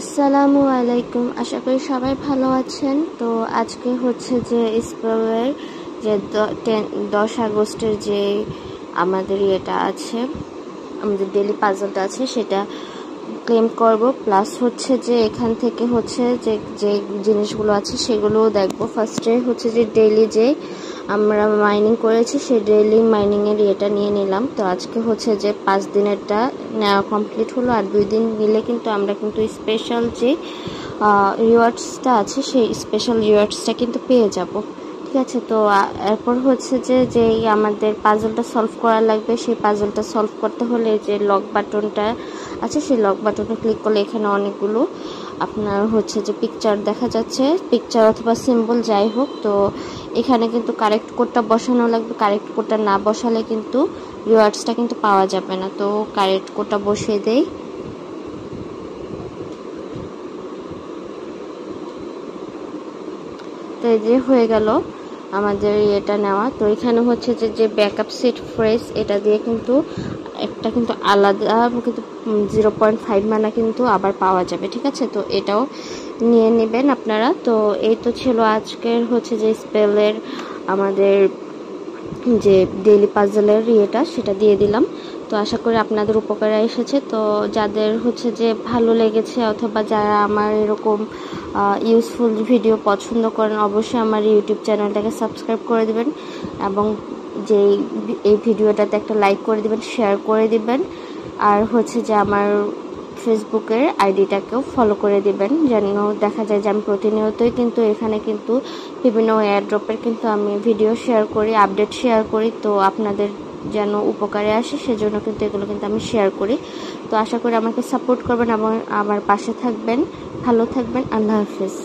আসসালামু আলাইকুম। আশা করি সবাই ভালো আছেন। তো আজকে হচ্ছে যে স্পেলের যে 10 আগস্টের যে আমাদের ইয়েটা আছে, আমাদের ডেইলি পাজলটা আছে সেটা ক্লেম করব। প্লাস হচ্ছে যে এখান থেকে হচ্ছে যে যে জিনিসগুলো আছে সেগুলোও দেখবো। ফার্স্টে হচ্ছে যে ডেইলি যে আমরা মাইনিং করেছি সেই ডেইলি মাইনিংয়ের ইয়েটা নিয়ে নিলাম। তো আজকে হচ্ছে যে 5 দিনেরটা নেওয়া কমপ্লিট হলো, আর 2 দিন নিলে কিন্তু আমরা কিন্তু স্পেশাল যে রিওয়ার্ডসটা আছে সেই স্পেশাল রিওয়ার্ডসটা কিন্তু পেয়ে যাব। ঠিক আছে, তো এরপর হচ্ছে যে যেই আমাদের পাজলটা সলভ করা লাগবে, সেই পাজলটা সলভ করতে হলে যে লক বাটনটা আছে সেই লক বাটনে ক্লিক করলে এখানে অনেকগুলো আপনার হচ্ছে যে পিকচার দেখা যাচ্ছে, পিকচার অথবা সিম্বল যাই হোক। তো এখানে কিন্তু কারেক্ট কোডটা বসানো লাগবে। কারেক্ট কোডটা না বসালে কিন্তু রিওয়ার্ডসটা কিন্তু পাওয়া যাবে না। তো কারেক্ট কোডটা বসিয়ে দেই। তো এই যে হয়ে গেল আমাদের এটা নেওয়া। তো এখানে হচ্ছে যে যে ব্যাকআপ সেট ফ্রেশ এটা দিয়ে কিন্তু একটা কিন্তু আলাদা কিন্তু 0.5 মানা কিন্তু আবার পাওয়া যাবে। ঠিক আছে, তো এটাও নিয়ে নেবেন আপনারা। তো এই তো ছিল আজকের হচ্ছে যে স্পেলের আমাদের যে ডেইলি পাজলের ইয়েটা সেটা দিয়ে দিলাম। তো আশা করি আপনাদের উপকারে এসেছে। তো যাদের হচ্ছে যে ভালো লেগেছে অথবা যারা আমার এরকম ইউজফুল ভিডিও পছন্দ করেন অবশ্যই আমার ইউটিউব চ্যানেলটাকে সাবস্ক্রাইব করে দিবেন এবং যে এই ভিডিওটাতে একটা লাইক করে দিবেন, শেয়ার করে দিবেন, আর হচ্ছে যে আমার ফেসবুকের আইডিটাকেও ফলো করে দিবেন, যেন দেখা যায় যে আমি প্রতিনিয়তই কিন্তু এখানে কিন্তু বিভিন্ন এয়ারড্রপের কিন্তু আমি ভিডিও শেয়ার করি, আপডেট শেয়ার করি। তো আপনাদের যেন উপকারে আসে সেজন্য কিন্তু এগুলো কিন্তু আমি শেয়ার করি। তো আশা করি আমাকে সাপোর্ট করবেন এবং আমার পাশে থাকবেন। ভালো থাকবেন। আল্লাহ হাফেজ।